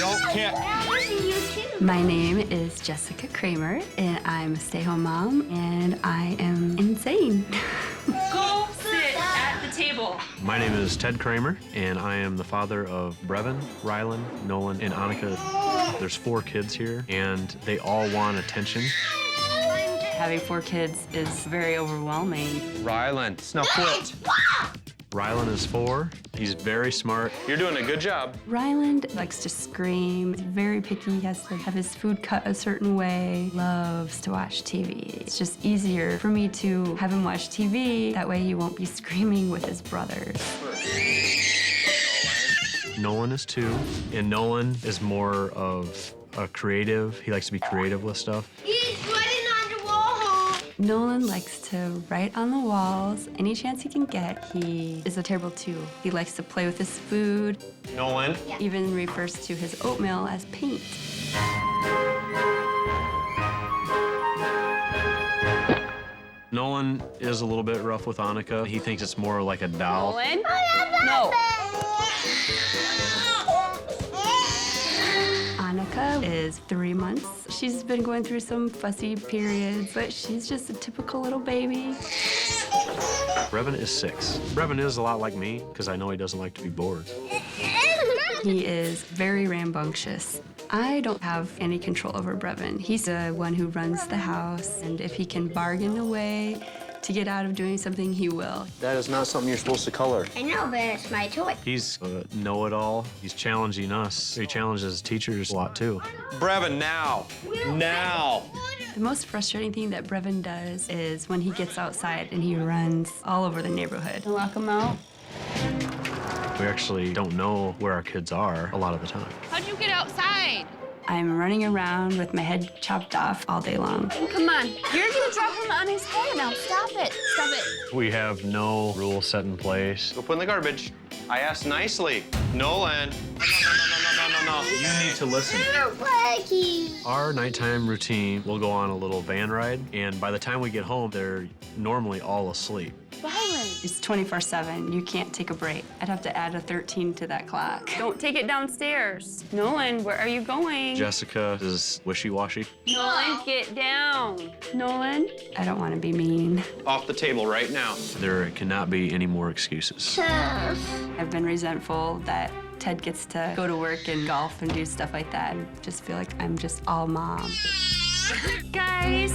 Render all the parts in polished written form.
don't care. My name is Jessica Kramer, and I'm a stay-home mom, and I am insane. Go sit at the table. My name is Ted Kramer, and I am the father of Brevin, Rylan, Nolan, and Annika. There's 4 kids here, and they all want attention. Having 4 kids is very overwhelming. Rylan, now quit. Rylan is 4. He's very smart. You're doing a good job. Ryland likes to scream. He's very picky. He has to have his food cut a certain way. Loves to watch TV. It's just easier for me to have him watch TV. That way he won't be screaming with his brothers. Nolan is 2, and Nolan is more of a creative. He likes to be creative with stuff. He's writing on the wall. Nolan likes to write on the walls any chance he can get. He is a terrible 2. He likes to play with his food. Nolan. Even refers to his oatmeal as paint. Nolan is a little bit rough with Annika. He thinks it's more like a doll. Nolan? No. Annika is 3 months. She's been going through some fussy periods, but she's just a typical little baby. Brevin is 6. Brevin is a lot like me, because I know he doesn't like to be bored. He is very rambunctious. I don't have any control over Brevin. He's the one who runs the house, and if he can bargain away to get out of doing something, he will. That is not something you're supposed to color. I know, but it's my toy. He's a know-it-all. He's challenging us. He challenges teachers a lot, too. Brevin, now. Now. The most frustrating thing that Brevin does is when he gets outside and he runs all over the neighborhood. Lock him out. We actually don't know where our kids are a lot of the time. How'd you get outside? I'm running around with my head chopped off all day long. Come on. You're gonna drop him on his head now. Stop it. Stop it. We have no rule set in place. Go put in the garbage. I asked nicely. Nolan. No. You need to listen. Our nighttime routine will go on a little van ride, and by the time we get home, they're normally all asleep. It's 24/7. You can't take a break. I'd have to add a 13 to that clock. Don't take it downstairs. Nolan, where are you going? Jessica is wishy-washy. Nolan, get down. Nolan? I don't want to be mean. Off the table right now. There cannot be any more excuses. I've been resentful that Ted gets to go to work and golf and do stuff like that. And just feel like I'm just all mom. Guys.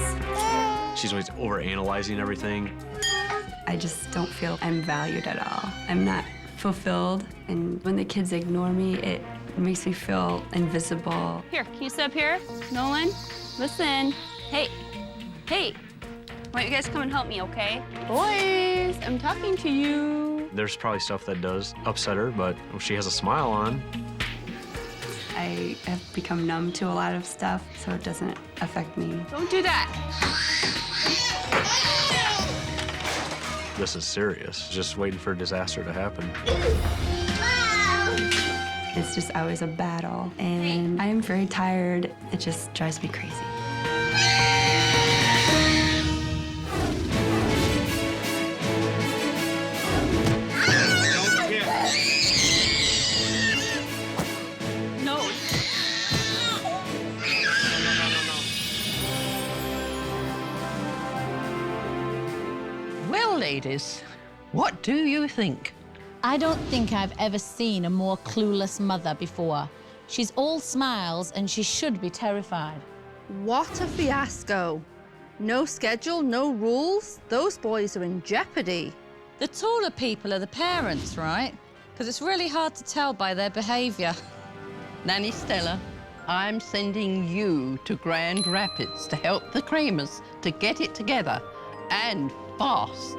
She's always overanalyzing everything. I just don't feel I'm valued at all. I'm not fulfilled, and when the kids ignore me, it makes me feel invisible. Here, can you sit up here? Nolan, listen. Hey. Why don't you guys come and help me, okay? Boys, I'm talking to you. There's probably stuff that does upset her, but she has a smile on. I have become numb to a lot of stuff, so it doesn't affect me. Don't do that. This is serious. Just waiting for a disaster to happen. It's just always a battle, and I am very tired. It just drives me crazy. No. Well, ladies, what do you think? I don't think I've ever seen a more clueless mother before. She's all smiles and she should be terrified. What a fiasco. No schedule, no rules. Those boys are in jeopardy. The taller people are the parents, right? Because it's really hard to tell by their behavior. Nanny Stella, I'm sending you to Grand Rapids to help the Kramers to get it together, and fast.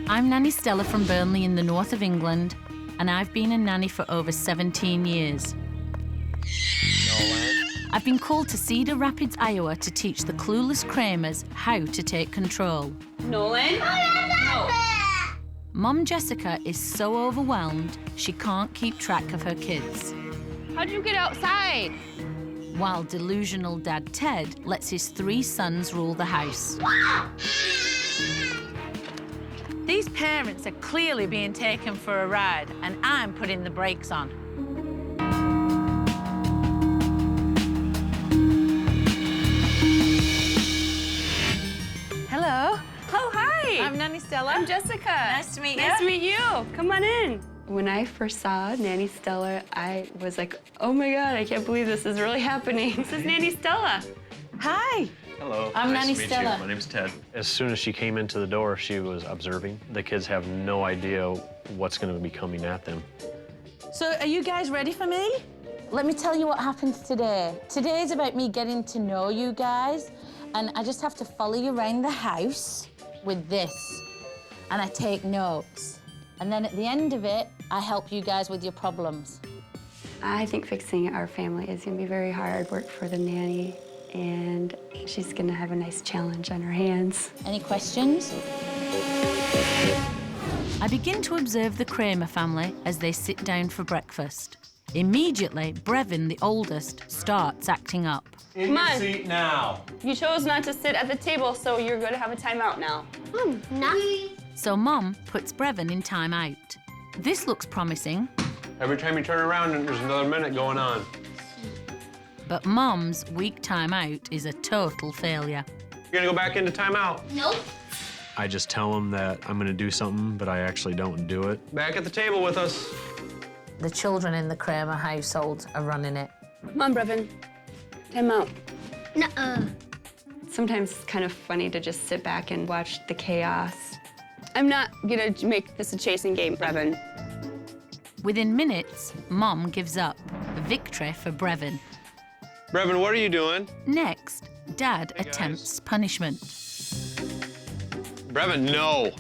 I'm Nanny Stella from Burnley in the north of England, and I've been a nanny for over 17 years. I've been called to Cedar Rapids, Iowa to teach the clueless Kramers how to take control. Nolan? No. Mom Jessica is so overwhelmed she can't keep track of her kids. How'd you get outside? while delusional dad Ted lets his 3 sons rule the house. These parents are clearly being taken for a ride, and I'm putting the brakes on. Hello. Oh, hi. I'm Nanny Stella. I'm Jessica. Nice to meet you. Nice to meet you. Come on in. When I first saw Nanny Stella, I was like, oh my God, I can't believe this is really happening. This is Nanny Stella. Hi. Hello. I'm nice Nanny to meet Stella. You. My name's Ted. As soon as she came into the door, she was observing. The kids have no idea what's going to be coming at them. So are you guys ready for me? Let me tell you what happens today. Today is about me getting to know you guys, and I just have to follow you around the house with this, and I take notes. And then at the end of it, I help you guys with your problems. I think fixing our family is going to be very hard work for the nanny, and she's going to have a nice challenge on her hands. Any questions? I begin to observe the Kramer family as they sit down for breakfast. Immediately, Brevin, the oldest, starts acting up. In your seat now. You chose not to sit at the table, so you're going to have a timeout now. Nice. So Mom puts Brevin in timeout. This looks promising, Every time you turn around, there's another minute going on. but Mom's week timeout is a total failure. You're gonna go back into timeout. Nope. I just tell them that I'm going to do something, but I actually don't do it. Back at the table with us. The children in the Kramer household are running it. Come on, Brevin. Timeout. Nuh-uh. Sometimes it's kind of funny to just sit back and watch the chaos. I'm not going to make this a chasing game, Brevin. Within minutes, Mom gives up. A victory for Brevin. Brevin, what are you doing? Next, Dad attempts punishment. Brevin, no.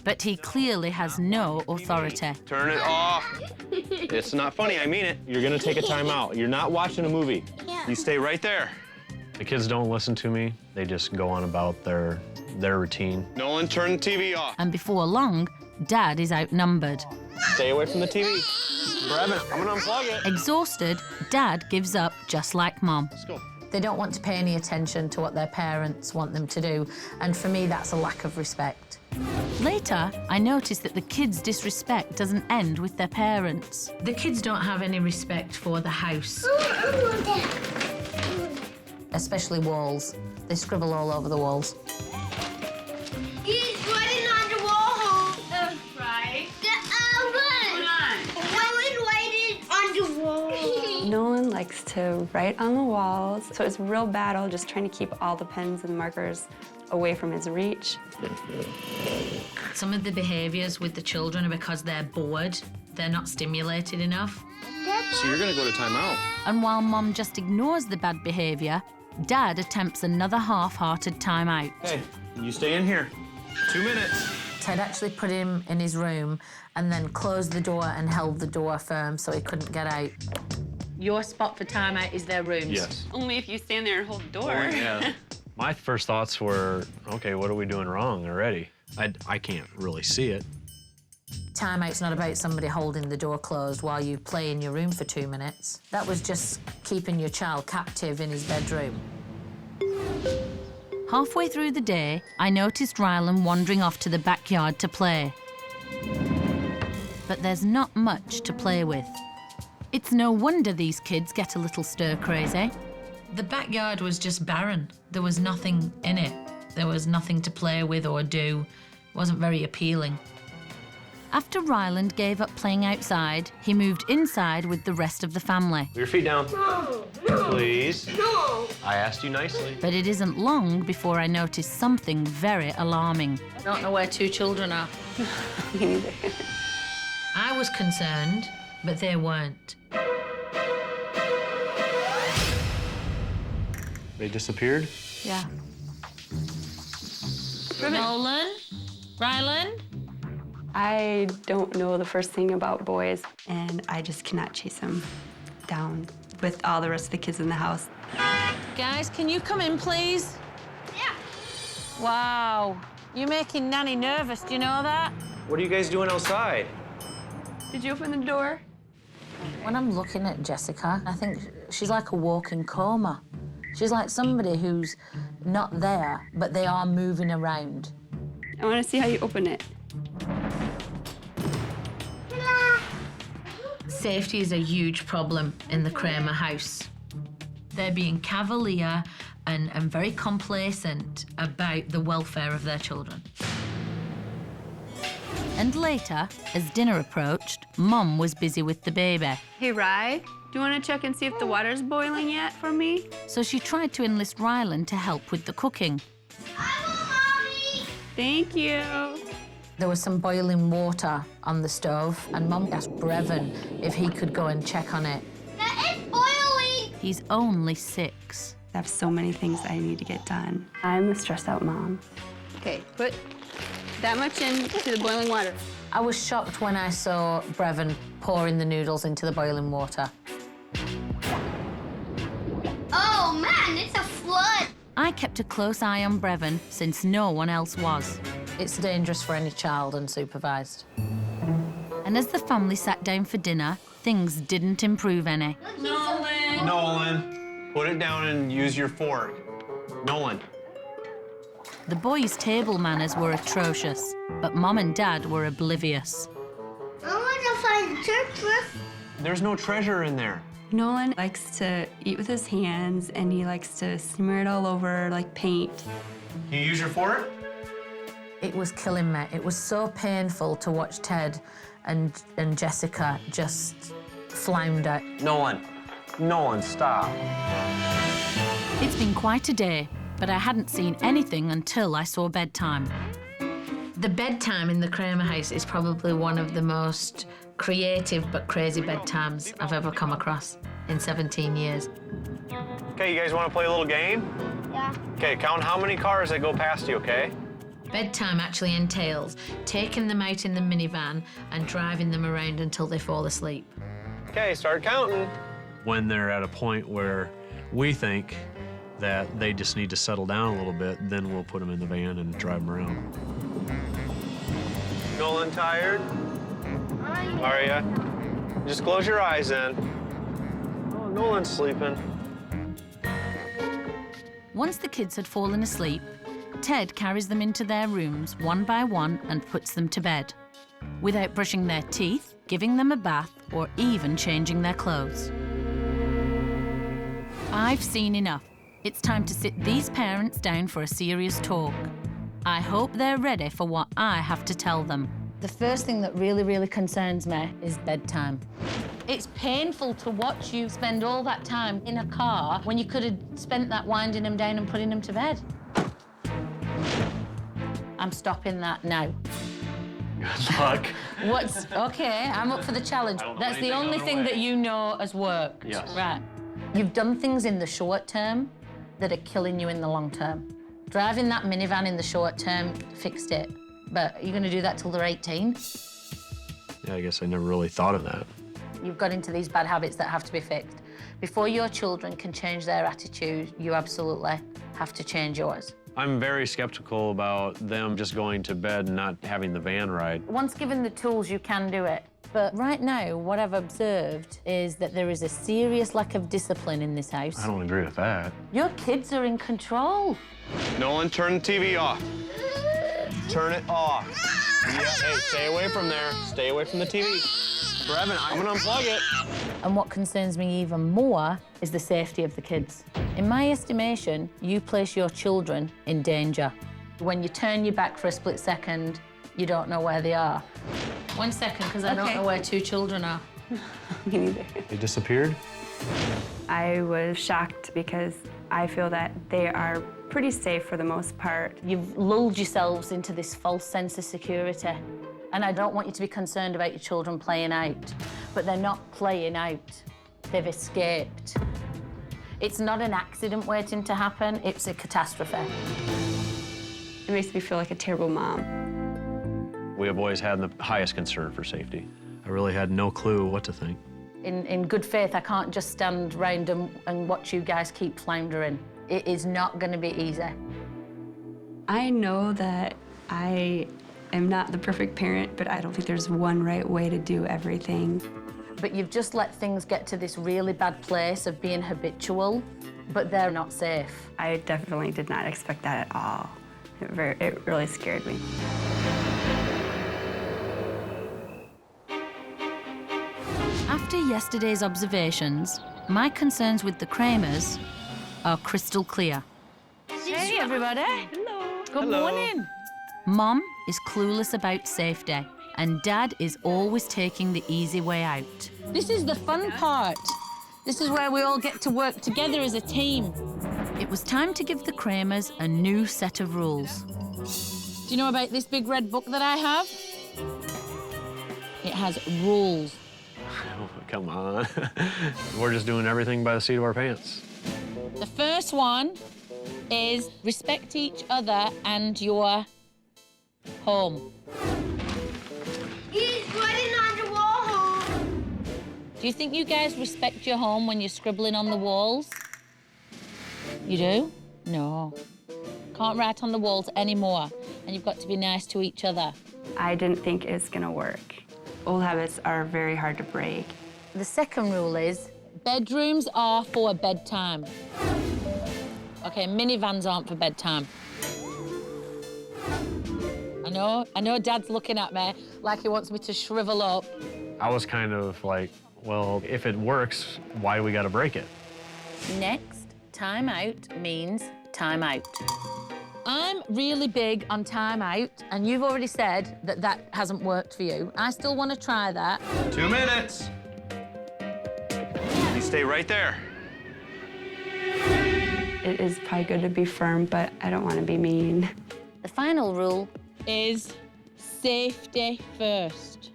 But he clearly has no authority. Turn it off. It's not funny, I mean it. You're gonna take a timeout. You're not watching a movie. Yeah. You stay right there. The kids don't listen to me. They just go on about their routine. Nolan, turn the TV off. And before long, Dad is outnumbered. Stay away from the TV. Brevin, I'm gonna unplug it. Exhausted, Dad gives up just like Mom. Let's go. They don't want to pay any attention to what their parents want them to do, and for me, that's a lack of respect. Later, I notice that the kids' disrespect doesn't end with their parents. The kids don't have any respect for the house, especially walls. They scribble all over the walls. He's writing on the wall. Right. The oven. Nolan writed on the wall. Nolan likes to write on the walls, so it's a real battle just trying to keep all the pens and markers away from his reach. Some of the behaviours with the children are because they're bored. They're not stimulated enough. So you're gonna go to timeout. And while Mom just ignores the bad behaviour, Dad attempts another half-hearted timeout. Hey, you stay in here. 2 minutes. Ted actually put him in his room and then closed the door and held the door firm so he couldn't get out. Your spot for timeout is their rooms. Yes. Only if you stand there and hold the door. Yeah. My first thoughts were, okay, what are we doing wrong already? I can't really see it. Timeout's not about somebody holding the door closed while you play in your room for 2 minutes. That was just keeping your child captive in his bedroom. Halfway through the day, I noticed Rylan wandering off to the backyard to play. But there's not much to play with. It's no wonder these kids get a little stir-crazy. The backyard was just barren. There was nothing in it. There was nothing to play with or do. It wasn't very appealing. After Ryland gave up playing outside, he moved inside with the rest of the family. Put your feet down. No. Please. No. I asked you nicely. But it isn't long before I notice something very alarming. I don't know where 2 children are. Me neither. I was concerned, but they weren't. They disappeared? Yeah. Nolan? Rylan? I don't know the first thing about boys, and I just cannot chase them down with all the rest of the kids in the house. Guys, can you come in, please? Yeah. Wow. You're making Nanny nervous, do you know that? What are you guys doing outside? Did you open the door? When I'm looking at Jessica, I think She's like a walking coma. She's like somebody who's not there, but they are moving around. I want to see how you open it. Safety is a huge problem in the Kramer house. They're being cavalier and very complacent about the welfare of their children. And later, as dinner approached, Mum was busy with the baby. Hey, Rye, do you want to check and see if the water's boiling yet for me? So she tried to enlist Rylan to help with the cooking. Thank you. There was some boiling water on the stove, and Mum asked Brevin if he could go and check on it. It's boiling! He's only 6. I have so many things I need to get done. I'm a stressed out mom. Okay, put that much into the boiling water. I was shocked when I saw Brevin pouring the noodles into the boiling water. Oh man, it's a flood! I kept a close eye on Brevin since no one else was. It's dangerous for any child unsupervised. And as the family sat down for dinner, things didn't improve any. Nolan, put it down and use your fork. Nolan. The boys' table manners were atrocious, but Mom and Dad were oblivious. I want to find the treasure. There's no treasure in there. Nolan likes to eat with his hands, and he likes to smear it all over like paint. Can you use your fork? It was killing me. It was so painful to watch Ted and Jessica just flounder. Nolan, stop. It's been quite a day, but I hadn't seen anything until I saw Bedtime. The bedtime in the Kramer house is probably one of the most creative but crazy bedtimes I've ever come across in 17 years. Okay, you guys want to play a little game? Yeah. Okay, count how many cars that go past you, okay? Bedtime actually entails taking them out in the minivan and driving them around until they fall asleep. Okay, start counting. When they're at a point where we think that they just need to settle down a little bit, then we'll put them in the van and drive them around. Nolan, tired? Are ya? Just close your eyes then. Oh, Nolan's sleeping. Once the kids had fallen asleep, Ted carries them into their rooms one by one and puts them to bed, without brushing their teeth, giving them a bath, or even changing their clothes. I've seen enough. It's time to sit these parents down for a serious talk. I hope they're ready for what I have to tell them. The first thing that really concerns me is bedtime. It's painful to watch you spend all that time in a car when you could have spent that winding them down and putting them to bed. I'm stopping that now. Good luck. Okay, I'm up for the challenge. That's the only thing that you know has worked. Yes. Right. You've done things in the short term that are killing you in the long term. Driving that minivan in the short term fixed it. But are you going to do that till they're 18? Yeah, I guess I never really thought of that. You've got into these bad habits that have to be fixed. Before your children can change their attitude, you absolutely have to change yours. I'm very skeptical about them just going to bed and not having the van ride. Once given the tools, you can do it. But right now, what I've observed is that there is a serious lack of discipline in this house. I don't agree with that. Your kids are in control. Nolan, turn the TV off. Turn it off. Yeah, hey, stay away from there. Stay away from the TV. Brevin, I'm gonna unplug it. And what concerns me even more is the safety of the kids. In my estimation, you place your children in danger. When you turn your back for a split second, you don't know where they are. 1 second, because I don't know where 2 children are. Me neither. They disappeared? I was shocked because I feel that they are pretty safe for the most part. You've lulled yourselves into this false sense of security. And I don't want you to be concerned about your children playing out. But they're not playing out. They've escaped. It's not an accident waiting to happen, it's a catastrophe. It makes me feel like a terrible mom. We have always had the highest concern for safety. I really had no clue what to think. In good faith, I can't just stand round and watch you guys keep floundering. It is not going to be easy. I know that I am not the perfect parent, but I don't think there's one right way to do everything. but you've just let things get to this really bad place of being habitual, but they're not safe. I definitely did not expect that at all. It really scared me. After yesterday's observations, my concerns with the Kramers are crystal clear. Hey, everybody. Hello. Good morning. Mom is clueless about safety, and Dad is always taking the easy way out. This is the fun part. This is where we all get to work together as a team. It was time to give the Kramers a new set of rules. Do you know about this big red book that I have? It has rules. Oh, come on. We're just doing everything by the seat of our pants. The first one is respect each other and your home. He's writing on the wall. Do you think you guys respect your home when you're scribbling on the walls? You do? No. Can't write on the walls anymore, and you've got to be nice to each other. I didn't think it's gonna work. Old habits are very hard to break. The second rule is bedrooms are for bedtime. Okay, minivans aren't for bedtime. I know Dad's looking at me like he wants me to shrivel up. I was kind of like, well, if it works, why do we got to break it? Next, time out means time out. I'm really big on time out, and you've already said that that hasn't worked for you. I still want to try that. 2 minutes. You stay right there. It is probably good to be firm, but I don't want to be mean. The final rule is safety first.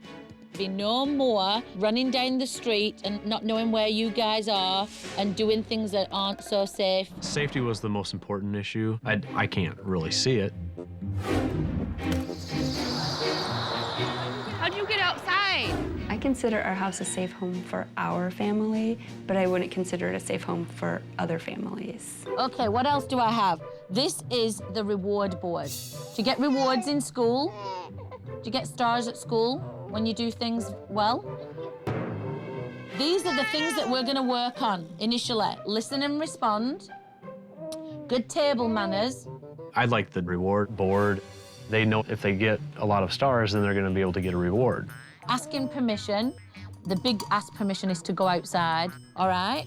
Be no more running down the street and not knowing where you guys are and doing things that aren't so safe. Safety was the most important issue. I can't really see it. How'd you get outside? I consider our house a safe home for our family, but I wouldn't consider it a safe home for other families. Okay, what else do I have? This is the reward board. Do you get rewards in school? Do you get stars at school when you do things well? These are the things that we're going to work on initially. Listen and respond. Good table manners. I'd like the reward board. They know if they get a lot of stars, then they're going to be able to get a reward. Asking permission. The big ask permission is to go outside, all right?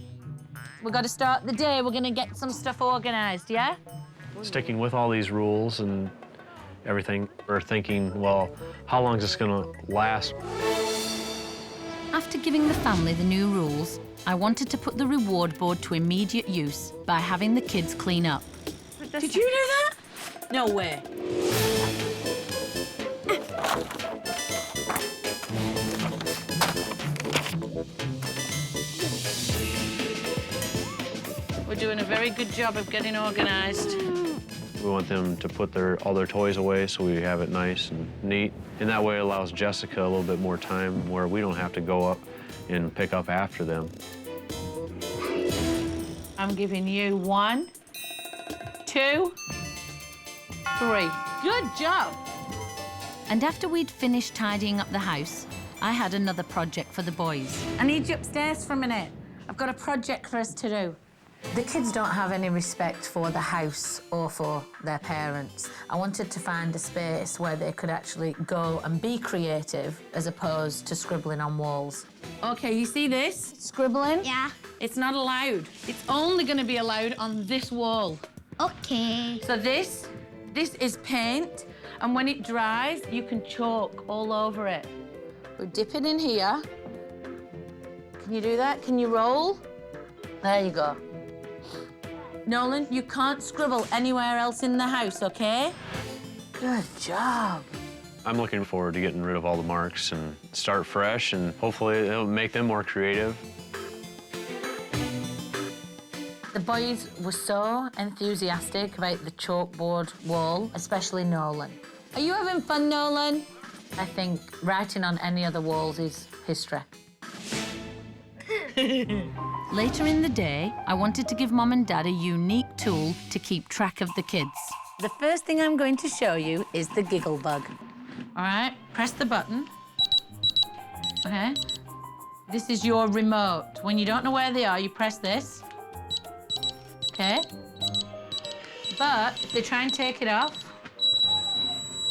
We've got to start the day. We're going to get some stuff organised, yeah? Sticking with all these rules and everything, we're thinking, well, how long is this going to last? After giving the family the new rules, I wanted to put the reward board to immediate use by having the kids clean up. Did you do that? No way. We're doing a very good job of getting organised. We want them to put all their toys away so we have it nice and neat. And that way it allows Jessica a little bit more time where we don't have to go up and pick up after them. I'm giving you 1, 2, 3. Good job. And after we'd finished tidying up the house, I had another project for the boys. I need you upstairs for a minute. I've got a project for us to do. The kids don't have any respect for the house or for their parents. I wanted to find a space where they could actually go and be creative as opposed to scribbling on walls. Okay, you see this? Scribbling? Yeah. It's not allowed. It's only going to be allowed on this wall. Okay. So this is paint, and when it dries, you can chalk all over it. We dip it in here. Can you do that? Can you roll? There you go. Nolan, you can't scribble anywhere else in the house, okay? Good job. I'm looking forward to getting rid of all the marks and start fresh, and hopefully it'll make them more creative. The boys were so enthusiastic about the chalkboard wall, especially Nolan. Are you having fun, Nolan? I think writing on any other walls is history. Later in the day, I wanted to give Mom and Dad a unique tool to keep track of the kids. The first thing I'm going to show you is the giggle bug. All right, press the button. Okay. This is your remote. When you don't know where they are, you press this. Okay? But if they try and take it off,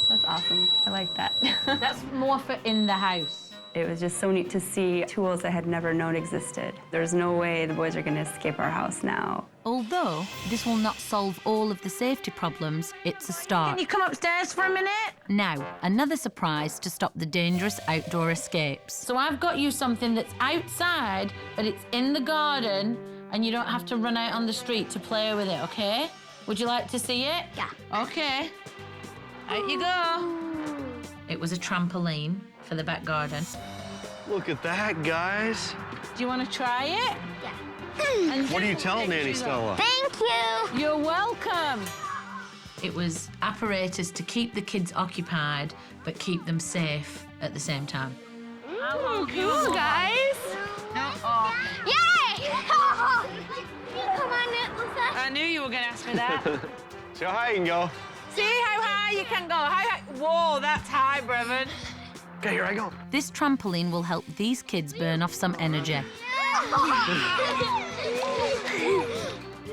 That's awesome. I like that. that's more for in the house. It was just so neat to see tools I had never known existed. There's no way the boys are going to escape our house now. Although this will not solve all of the safety problems, it's a start. Can you come upstairs for a minute? Now, another surprise to stop the dangerous outdoor escapes. So I've got you something that's outside, but it's in the garden, and you don't have to run out on the street to play with it, okay? Would you like to see it? Yeah. Okay. Out you go. It was a trampoline for the back garden. Look at that, guys. Do you want to try it? Yeah. And What do you take tell some Nanny pictures of- Stella? Thank you. You're welcome. It was apparatus to keep the kids occupied, but keep them safe at the same time. Cool, guys. Yay! Come on, Nicholas. I knew you were going to ask me that. See how high you can go. See how high you can go? How high? Whoa, that's high, Brevin. Okay, here I go. This trampoline will help these kids burn off some energy.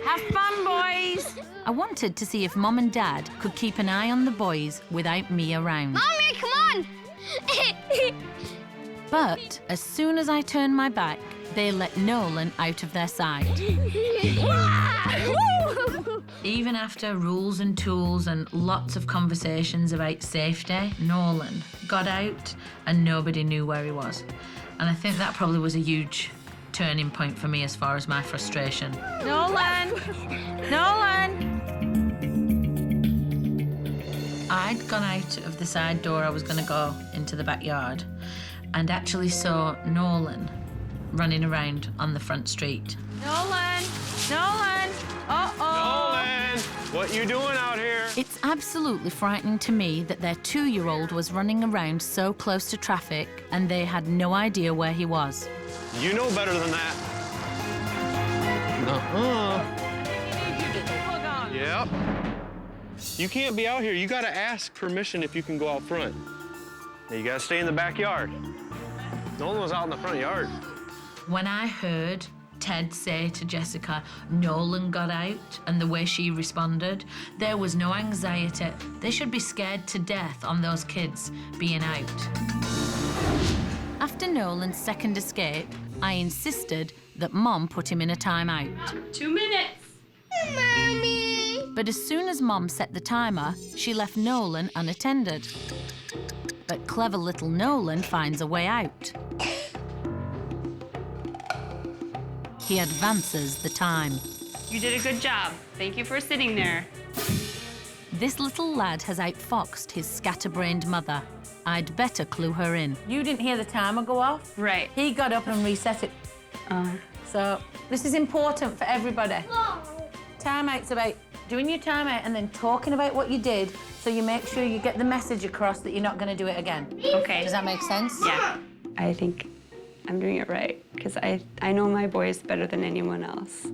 Have fun, boys. I wanted to see if Mom and Dad could keep an eye on the boys without me around. Mommy, come on. But as soon as I turned my back, they let Nolan out of their sight. Even after rules and tools and lots of conversations about safety, Nolan got out and nobody knew where he was. And I think that probably was a huge turning point for me as far as my frustration. Nolan. Nolan. I'd gone out of the side door I was going to go into the backyard and actually saw Nolan running around on the front street. Nolan. Nolan. Uh-oh. Nolan, what you doing out here? It's absolutely frightening to me that their 2-year-old was running around so close to traffic and they had no idea where he was. You know better than that. Yep. You can't be out here. You gotta ask permission if you can go out front. You gotta stay in the backyard. Nolan was out in the front yard. When I heard Ted say to Jessica, Nolan got out, and the way she responded, there was no anxiety. They should be scared to death on those kids being out. After Nolan's second escape, I insisted that Mom put him in a timeout. 2 minutes. Mommy. But as soon as Mom set the timer, she left Nolan unattended. But clever little Nolan finds a way out. He advances the time. You did a good job. Thank you for sitting there. This little lad has outfoxed his scatterbrained mother. I'd better clue her in. You didn't hear the timer go off? Right. He got up and reset it. So this is important for everybody. Timeout's about doing your timeout and then talking about what you did so you make sure you get the message across that you're not going to do it again. Okay. Does that make sense? Yeah. I think I'm doing it right because I know my boys better than anyone else.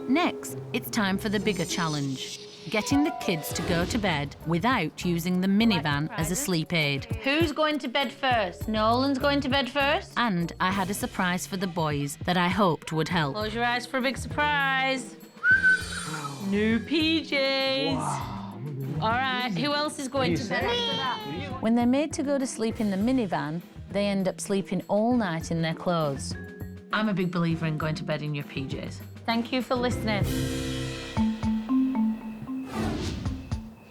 Next, it's time for the bigger challenge. Getting the kids to go to bed without using the minivan as a sleep aid. Who's going to bed first? Nolan's going to bed first? And I had a surprise for the boys that I hoped would help. Close your eyes for a big surprise. New PJs. All right, who else is going to bed after that? When they're made to go to sleep in the minivan, they end up sleeping all night in their clothes. I'm a big believer in going to bed in your PJs. Thank you for listening.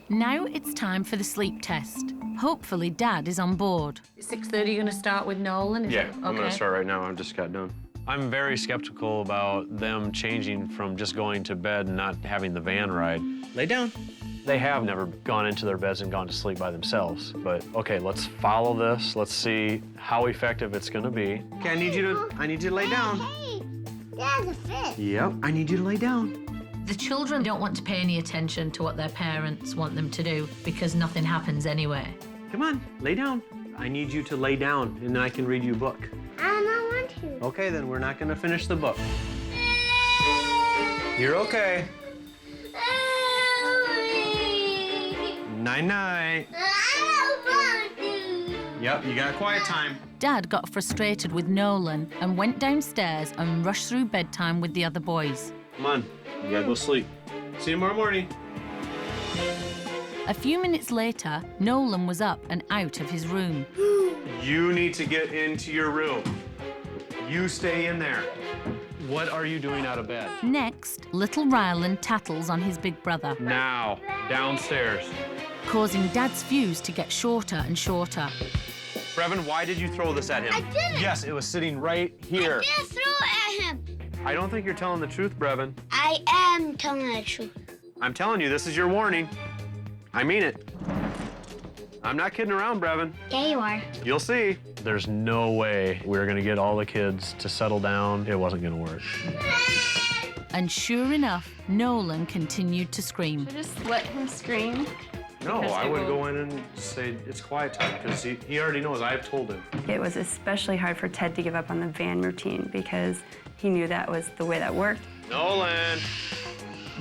Now it's time for the sleep test. Hopefully Dad is on board. 6:30, you're going to start with Nolan? Is Yeah, it? I'm gonna start right now. I just got done. I'm very skeptical about them changing from just going to bed and not having the van ride. Lay down. They have never gone into their beds and gone to sleep by themselves. But okay, let's follow this. Let's see how effective it's gonna be. Okay, I need you to lay down. Hey, there's a fish. Yep, I need you to lay down. The children don't want to pay any attention to what their parents want them to do because nothing happens anyway. Come on, lay down. I need you to lay down, and then I can read you a book. I don't want to. Okay, then we're not gonna finish the book. You're okay. Night-night. I don't want to. Yep, you got quiet time. Dad got frustrated with Nolan and went downstairs and rushed through bedtime with the other boys. Come on, you gotta go sleep. See you tomorrow morning. A few minutes later, Nolan was up and out of his room. You need to get into your room. You stay in there. What are you doing out of bed? Next, little Rylan tattles on his big brother, Now, downstairs. causing Dad's fuse to get shorter and shorter. Brevin, why did you throw this at him? I didn't. Yes, it was sitting right here. I didn't throw it at him. I don't think you're telling the truth, Brevin. I am telling the truth. I'm telling you, this is your warning. I mean it. I'm not kidding around, Brevin. Yeah, you are. You'll see. There's no way we were gonna get all the kids to settle down. It wasn't gonna work. And sure enough, Nolan continued to scream. Just let him scream. No, Because I he would will- go in and say it's quiet time because he already knows. I've told him. It was especially hard for Ted to give up on the van routine because he knew that was the way that worked. Nolan.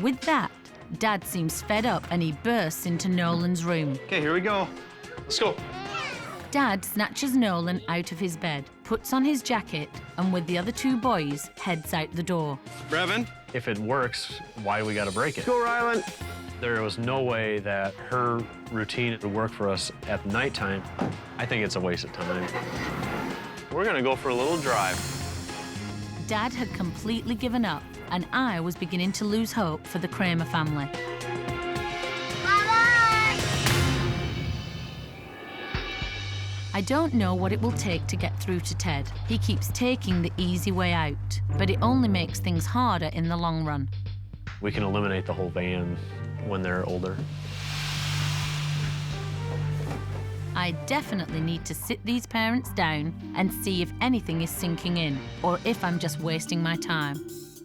With that, Dad seems fed up and he bursts into Nolan's room. Okay, here we go. Let's go. Dad snatches Nolan out of his bed, puts on his jacket, and with the other two boys, heads out the door. Brevin. If it works, why do we gotta break it? Go, Rylan. There was no way that her routine would work for us at nighttime. I think it's a waste of time. We're gonna go for a little drive. Dad had completely given up, and I was beginning to lose hope for the Kramer family. Bye-bye. I don't know what it will take to get through to Ted. He keeps taking the easy way out, but it only makes things harder in the long run. We can eliminate the whole van when they're older. I definitely need to sit these parents down and see if anything is sinking in, or if I'm just wasting my time.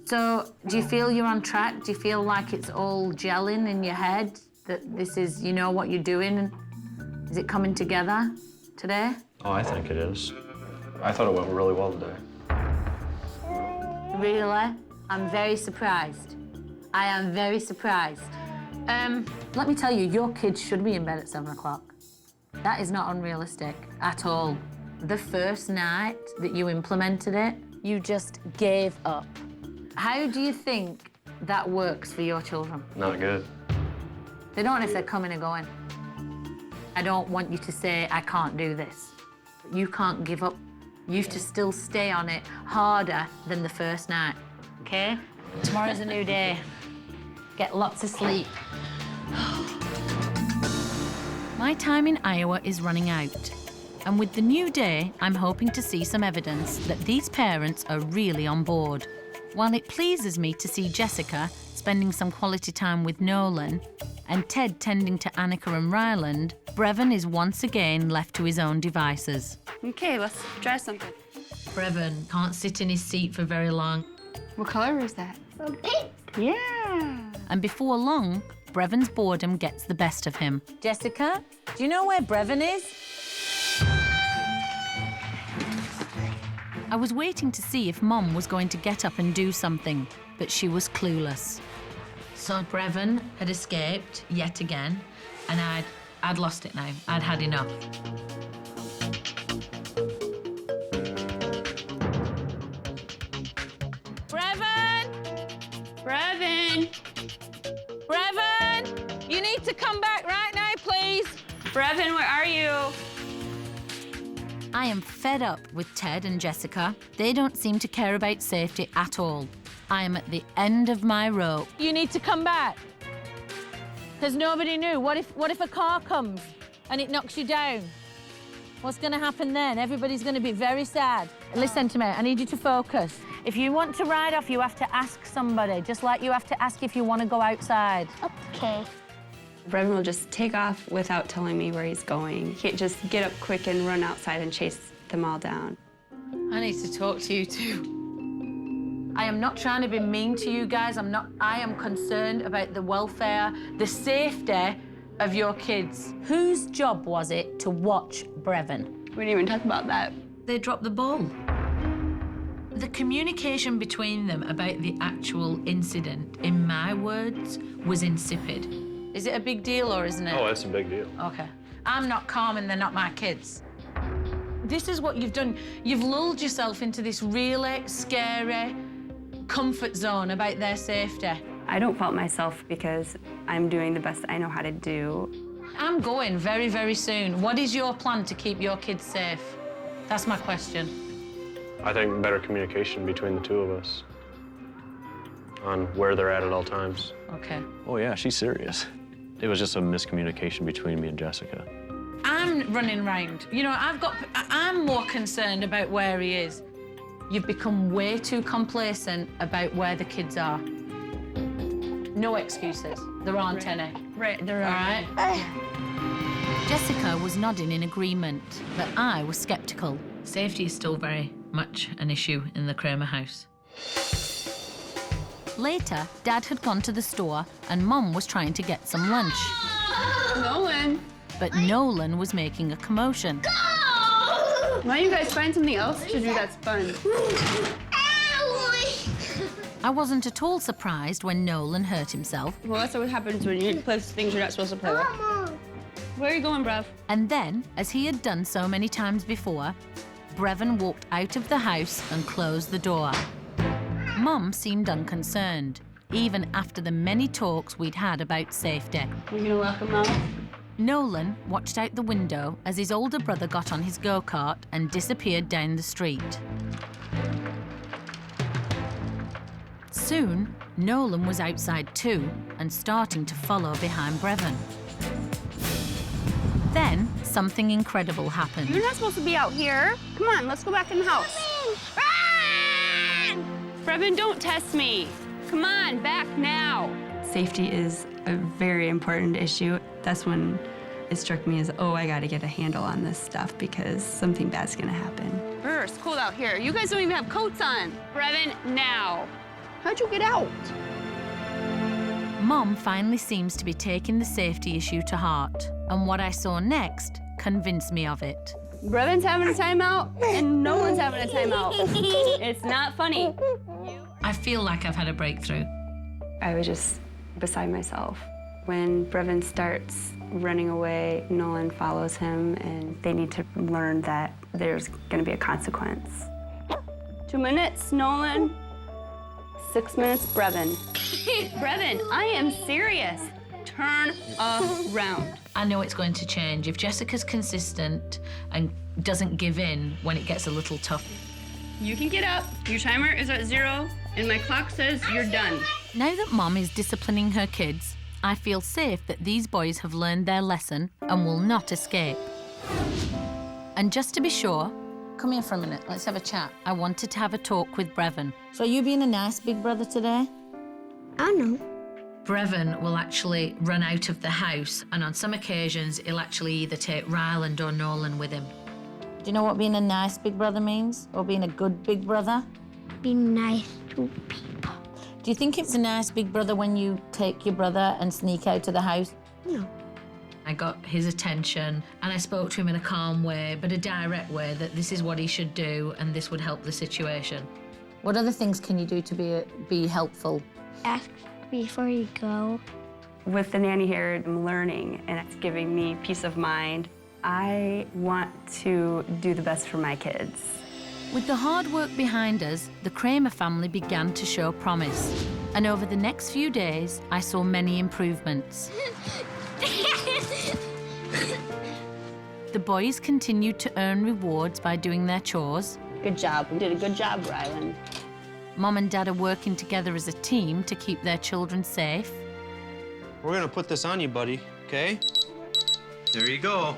So, do you feel you're on track? Do you feel like it's all gelling in your head? That this is, you know what you're doing? Is it coming together today? Oh, I think it is. I thought it went really well today. Really? I'm very surprised. I am very surprised. Let me tell you, your kids should be in bed at 7 o'clock. That is not unrealistic at all. The first night that you implemented it, you just gave up. How do you think that works for your children? Not good. They don't know if they're coming or going. I don't want you to say, I can't do this. You can't give up. You have to still stay on it harder than the first night, okay? Tomorrow's a new day. Get lots of sleep. My time in Iowa is running out. And with the new day, I'm hoping to see some evidence that these parents are really on board. While it pleases me to see Jessica spending some quality time with Nolan and Ted tending to Annika and Ryland, Brevin is once again left to his own devices. Okay, let's try something. Brevin can't sit in his seat for very long. What color is that? Pink. Yeah. And before long, Brevin's boredom gets the best of him. Jessica, do you know where Brevin is? I was waiting to see if Mom was going to get up and do something, but she was clueless. So Brevin had escaped yet again, and I'd lost it now. I'd had enough. Brevin! Brevin! Brevin! You need to come back right now, please. Brevin, where are you? I am fed up with Ted and Jessica. They don't seem to care about safety at all. I am at the end of my rope. You need to come back. Because nobody knew. What if a car comes and it knocks you down? What's going to happen then? Everybody's going to be very sad. Listen to me, I need you to focus. If you want to ride off, you have to ask somebody, just like you have to ask if you want to go outside. Okay. Brevin will just take off without telling me where he's going. He can't just get up quick and run outside and chase them all down. I need to talk to you too. I am not trying to be mean to you guys. I am concerned about the welfare, the safety of your kids. Whose job was it to watch Brevin? We didn't even talk about that. They dropped the ball. The communication between them about the actual incident, in my words, was insipid. Is it a big deal or isn't it? Oh, it's a big deal. Okay. I'm not calm and they're not my kids. This is what you've done. You've lulled yourself into this really scary comfort zone about their safety. I don't fault myself because I'm doing the best I know how to do. I'm going very, very soon. What is your plan to keep your kids safe? That's my question. I think better communication between the two of us on where they're at all times. Okay. Oh, yeah, she's serious. It was just a miscommunication between me and Jessica. I'm running around. You know, I'm more concerned about where he is. You've become way too complacent about where the kids are. No excuses. There aren't any. Right, there All are. right? Jessica was nodding in agreement, but I was sceptical. Safety is still very much an issue in the Kramer house. Later, Dad had gone to the store and Mum was trying to get some lunch. Nolan, But Nolan was making a commotion. why don't you guys find something else to do that's fun? I wasn't at all surprised when Nolan hurt himself. Well, that's what happens when you play with things you're not supposed to play with. Where are you going, bruv? And then, as he had done so many times before, Brevin walked out of the house and closed the door. Mum seemed unconcerned, even after the many talks we'd had about safety. We're gonna lock him out. Nolan watched out the window as his older brother got on his go-kart and disappeared down the street. Soon, Nolan was outside too and starting to follow behind Brevin. Then, something incredible happened. You're not supposed to be out here. Come on, let's go back in the house. Brevin, don't test me. Come on, back now. Safety is a very important issue. That's when it struck me as, oh, I gotta get a handle on this stuff because something bad's gonna happen. It's cold out here. You guys don't even have coats on. Brevin, now. How'd you get out? Mum finally seems to be taking the safety issue to heart, and what I saw next convinced me of it. Brevin's having a timeout, and no one's having a timeout. It's not funny. I feel like I've had a breakthrough. I was just beside myself. When Brevin starts running away, Nolan follows him, and they need to learn that there's gonna be a consequence. 2 minutes, Nolan. 6 minutes, Brevin. Brevin, I am serious. Turn around. I know it's going to change if Jessica's consistent and doesn't give in when it gets a little tough. You can get up. Your timer is at 0, and my clock says you're done. Now that Mum is disciplining her kids, I feel safe that these boys have learned their lesson and will not escape. And just to be sure, come here for a minute, let's have a chat. I wanted to have a talk with Brevin. So are you being a nice big brother today? I know. Brevin will actually run out of the house, and on some occasions, he'll actually either take Ryland or Nolan with him. Do you know what being a nice big brother means? Or being a good big brother? Be nice to people. Do you think it's a nice big brother when you take your brother and sneak out of the house? No. I got his attention, and I spoke to him in a calm way, but a direct way, that this is what he should do, and this would help the situation. What other things can you do to be helpful? Ask before you go. With the nanny here, I'm learning, and it's giving me peace of mind. I want to do the best for my kids. With the hard work behind us, the Kramer family began to show promise. And over the next few days, I saw many improvements. The boys continued to earn rewards by doing their chores. Good job. You did a good job, Ryland. Mum and Dad are working together as a team to keep their children safe. We're gonna put this on you, buddy, okay? There you go.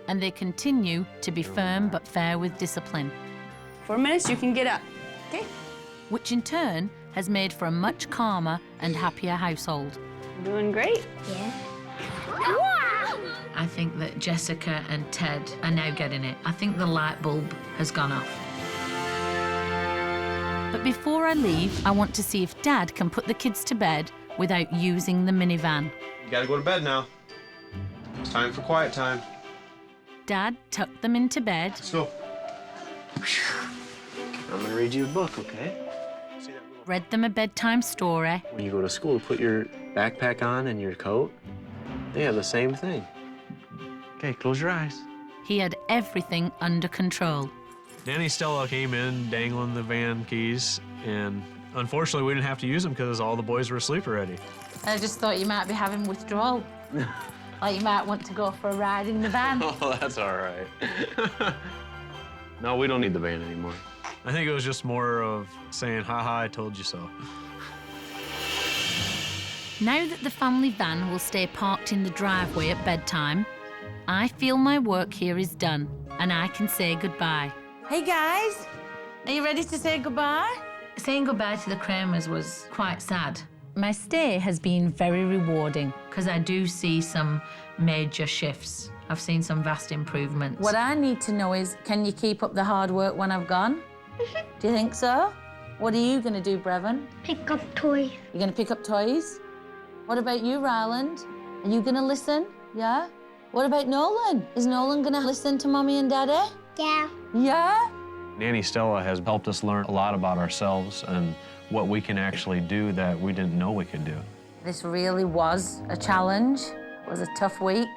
And they continue to be firm but fair with discipline. 4 minutes, you can get up. Okay? Which in turn has made for a much calmer and happier household. Doing great. Yeah. I think that Jessica and Ted are now getting it. I think the light bulb has gone off. But before I leave, I want to see if Dad can put the kids to bed without using the minivan. You gotta go to bed now. It's time for quiet time. Dad tucked them into bed. Let's go. I'm gonna read you a book, okay? Read them a bedtime story. When you go to school, put your backpack on and your coat. They have the same thing. Okay, close your eyes. he had everything under control. Nanny Stella came in dangling the van keys, and unfortunately we didn't have to use them because all the boys were asleep already. I just thought you might be having withdrawal. Like you might want to go for a ride in the van. Oh, that's all right. No, we don't need the van anymore. I think it was just more of saying, ha-ha, I told you so. Now that the family van will stay parked in the driveway at bedtime, I feel my work here is done and I can say goodbye. Hey guys, are you ready to say goodbye? Saying goodbye to the Kramers was quite sad. My stay has been very rewarding because I do see some major shifts. I've seen some vast improvements. What I need to know is, can you keep up the hard work when I've gone? Do you think so? What are you going to do, Brevin? Pick up toys. You're going to pick up toys? What about you, Ryland? Are you going to listen? Yeah? What about Nolan? Is Nolan going to listen to Mommy and Daddy? Yeah. Yeah? Nanny Stella has helped us learn a lot about ourselves and what we can actually do that we didn't know we could do. This really was a challenge. It was a tough week,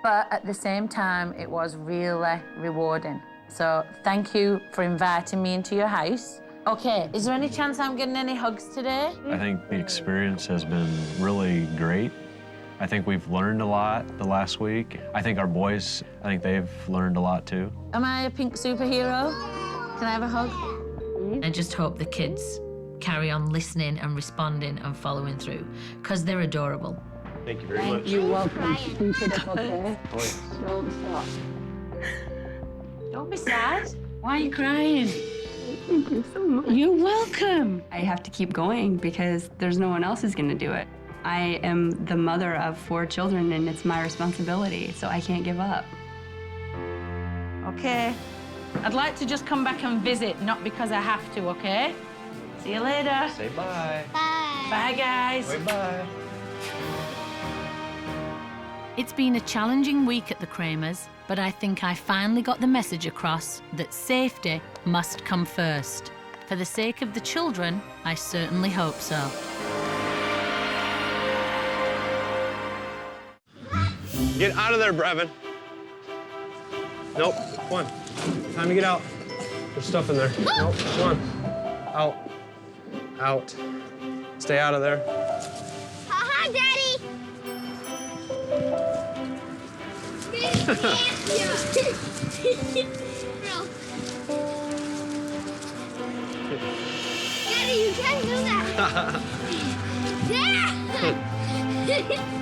but at the same time, it was really rewarding. So thank you for inviting me into your house. Okay, is there any chance I'm getting any hugs today? I think the experience has been really great. I think we've learned a lot the last week. I think our boys, they've learned a lot too. Am I a pink superhero? Can I have a hug? I just hope the kids carry on listening and responding and following through because they're adorable. Thank you very much. You're welcome. Keep it up, okay? Don't stop. Don't be sad. Why are you crying? Thank you so much. You're welcome. I have to keep going because there's no one else who's going to do it. I am the mother of 4 children and it's my responsibility, so I can't give up. Okay. I'd like to just come back and visit, not because I have to, okay? See you later. Say bye. Bye. Bye, guys. Bye. It's been a challenging week at the Kramers, but I think I finally got the message across that safety must come first. For the sake of the children, I certainly hope so. Get out of there, Brevin. Nope, come on. Time to get out. There's stuff in there. Nope, come on. Out. Out. Stay out of there. Hi, Daddy. Daddy, you can't do that. Yeah.